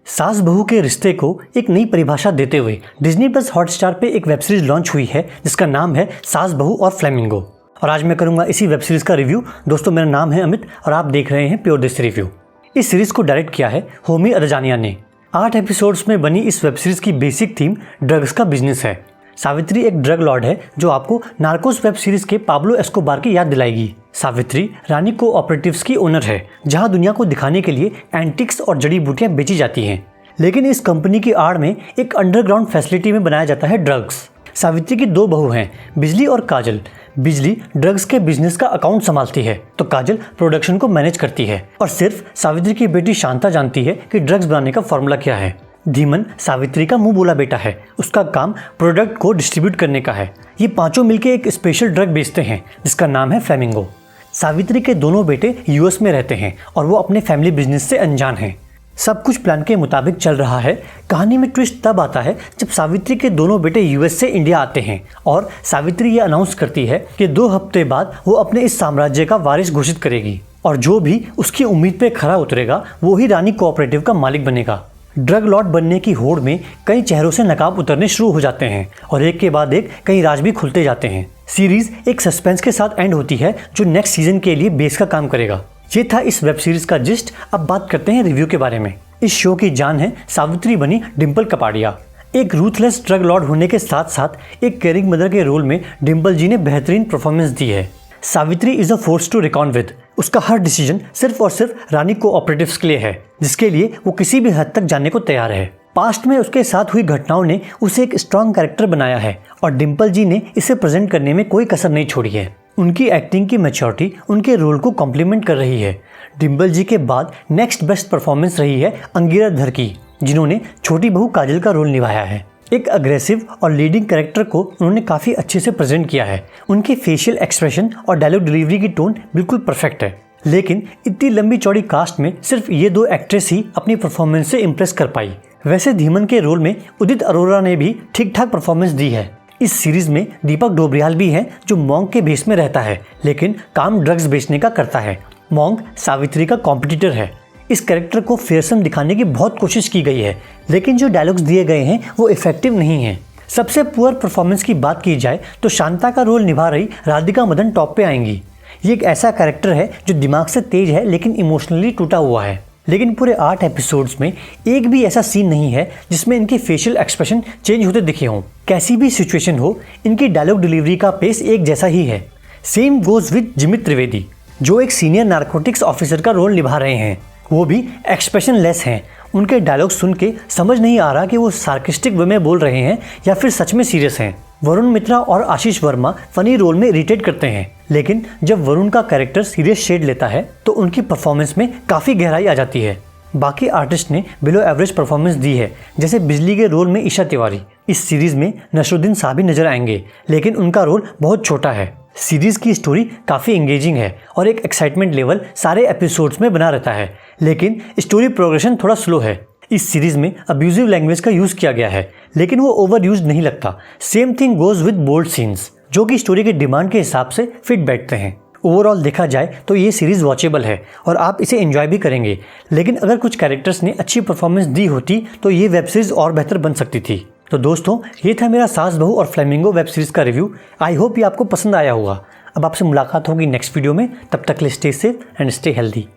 सास बहू के रिश्ते को एक नई परिभाषा देते हुए डिज्नी प्लस हॉटस्टार पे एक वेब सीरीज लॉन्च हुई है जिसका नाम है सास बहू और फ्लेमिंगो। और आज मैं करूंगा इसी वेब सीरीज का रिव्यू। दोस्तों, मेरा नाम है अमित और आप देख रहे हैं प्योर देसी रिव्यू। इस सीरीज को डायरेक्ट किया है होमी अदजानिया ने। 8 एपिसोड्स में बनी इस वेब सीरीज की बेसिक थीम ड्रग्स का बिजनेस है। सावित्री एक ड्रग लॉर्ड है जो आपको नार्कोस वेब सीरीज के पाब्लो एस्कोबार की याद दिलाएगी। सावित्री रानी कोऑपरेटिव्स की ओनर है जहां दुनिया को दिखाने के लिए एंटिक्स और जड़ी बूटियां बेची जाती हैं, लेकिन इस कंपनी की आड़ में एक अंडरग्राउंड फैसिलिटी में बनाया जाता है ड्रग्स। सावित्री की 2 बहू हैं, बिजली और काजल। बिजली ड्रग्स के बिजनेस का अकाउंट संभालती है तो काजल प्रोडक्शन को मैनेज करती है और सिर्फ सावित्री की बेटी शांता जानती है कि ड्रग्स बनाने का फॉर्मूला क्या है। धीमन सावित्री का मुंह बोला बेटा है, उसका काम प्रोडक्ट को डिस्ट्रीब्यूट करने का है। ये पांचों मिलकर एक स्पेशल ड्रग बेचते हैं जिसका नाम है फ्लेमिंगो। सावित्री के दोनों बेटे यूएस में रहते हैं और वो अपने फैमिली बिजनेस से अनजान हैं। सब कुछ प्लान के मुताबिक चल रहा है। कहानी में ट्विस्ट तब आता है जब सावित्री के दोनों बेटे यूएस से इंडिया आते हैं और सावित्री ये अनाउंस करती है कि 2 हफ्ते बाद वो अपने इस साम्राज्य का वारिस घोषित करेगी और जो भी उसकी उम्मीद पे खरा उतरेगा वो ही रानी कोऑपरेटिव का मालिक बनेगा। ड्रग लॉर्ड बनने की होड़ में कई चेहरों से नकाब उतरने शुरू हो जाते हैं और एक के बाद एक कई राज भी खुलते जाते हैं। सीरीज एक सस्पेंस के साथ एंड होती है जो नेक्स्ट सीजन के लिए बेस का काम करेगा। ये था इस वेब सीरीज का जिस्ट। अब बात करते हैं रिव्यू के बारे में। इस शो की जान है सावित्री बनी डिम्पल कपाड़िया। एक रूथलेस ड्रग लॉर्ड होने के साथ साथ एक केयरिंग मदर के रोल में डिम्पल जी ने बेहतरीन परफॉर्मेंस दी है। Savitri is a force to reckon with. उसका हर डिसीजन सिर्फ और सिर्फ रानी कोऑपरेटिव्स के लिए है जिसके लिए वो किसी भी हद तक जाने को तैयार है। पास्ट में उसके साथ हुई घटनाओं ने उसे एक स्ट्रॉन्ग कैरेक्टर बनाया है और डिम्पल जी ने इसे प्रेजेंट करने में कोई कसर नहीं छोड़ी है। उनकी एक्टिंग की मैच्योरिटी उनके रोल को कॉम्प्लीमेंट कर रही है। डिम्पल जी के बाद नेक्स्ट बेस्ट परफॉर्मेंस रही है अंगिरा धर की, जिन्होंने छोटी बहू काजल का रोल निभाया है। एक अग्रेसिव और लीडिंग कैरेक्टर को उन्होंने काफ़ी अच्छे से प्रेजेंट किया है। उनके फेशियल एक्सप्रेशन और डायलॉग डिलीवरी की टोन बिल्कुल परफेक्ट है, लेकिन इतनी लंबी चौड़ी कास्ट में सिर्फ ये 2 एक्ट्रेस ही अपनी परफॉर्मेंस से इम्प्रेस कर पाई। वैसे धीमन के रोल में उदित अरोरा ने भी ठीक ठाक परफॉर्मेंस दी है। इस सीरीज में दीपक डोबरियाल भी है जो मॉन्क के बेस में रहता है लेकिन काम ड्रग्स बेचने का करता है। मॉन्क सावित्री का कॉम्पिटिटर है। इस कैरेक्टर को फेयरसम दिखाने की बहुत कोशिश की गई है लेकिन जो डायलॉग्स दिए गए हैं वो इफेक्टिव नहीं है। सबसे पुअर परफॉर्मेंस की बात की जाए तो शांता का रोल निभा रही राधिका मदन टॉप पे आएंगी। ये एक ऐसा कैरेक्टर है जो दिमाग से तेज है लेकिन इमोशनली टूटा हुआ है। लेकिन पूरे 8 एपिसोड्स में एक भी ऐसा सीन नहीं है जिसमें इनके फेशियल एक्सप्रेशन चेंज होते दिखे हों। कैसी भी सिचुएशन हो, इनकी डायलॉग डिलीवरी का पेस एक जैसा ही है। सेम गोज विद जिमित त्रिवेदी जो एक सीनियर नार्कोटिक्स ऑफिसर का रोल निभा रहे हैं। वो भी एक्सप्रेशन लेस हैं। उनके डायलॉग सुन के समझ नहीं आ रहा कि वो सार्किस्टिक वे में बोल रहे हैं या फिर सच में सीरियस हैं। वरुण मित्रा और आशीष वर्मा फनी रोल में इरिटेट करते हैं, लेकिन जब वरुण का कैरेक्टर सीरियस शेड लेता है तो उनकी परफॉर्मेंस में काफ़ी गहराई आ जाती है। बाकी आर्टिस्ट ने बिलो एवरेज परफॉर्मेंस दी है, जैसे बिजली के रोल में ईशा तिवारी। इस सीरीज में नसरुद्दीन साहब भी नजर आएंगे लेकिन उनका रोल बहुत छोटा है। सीरीज की स्टोरी काफ़ी एंगेजिंग है और एक एक्साइटमेंट लेवल सारे एपिसोड्स में बना रहता है, लेकिन स्टोरी प्रोग्रेशन थोड़ा स्लो है। इस सीरीज में अब्यूजिव लैंग्वेज का यूज़ किया गया है लेकिन वो ओवर यूज नहीं लगता। Same thing goes with bold scenes जो कि स्टोरी के डिमांड के हिसाब से फिट बैठते हैं। ओवरऑल देखा जाए तो ये सीरीज़ वॉचेबल है और आप इसे एंजॉय भी करेंगे, लेकिन अगर कुछ कैरेक्टर्स ने अच्छी परफॉर्मेंस दी होती तो ये वेब सीरीज़ और बेहतर बन सकती थी। तो दोस्तों, ये था मेरा सास बहू और फ्लेमिंगो वेब सीरीज़ का रिव्यू। आई होप ये आपको पसंद आया होगा। अब आपसे मुलाकात होगी नेक्स्ट वीडियो में। तब तक के लिए stay safe and stay healthy.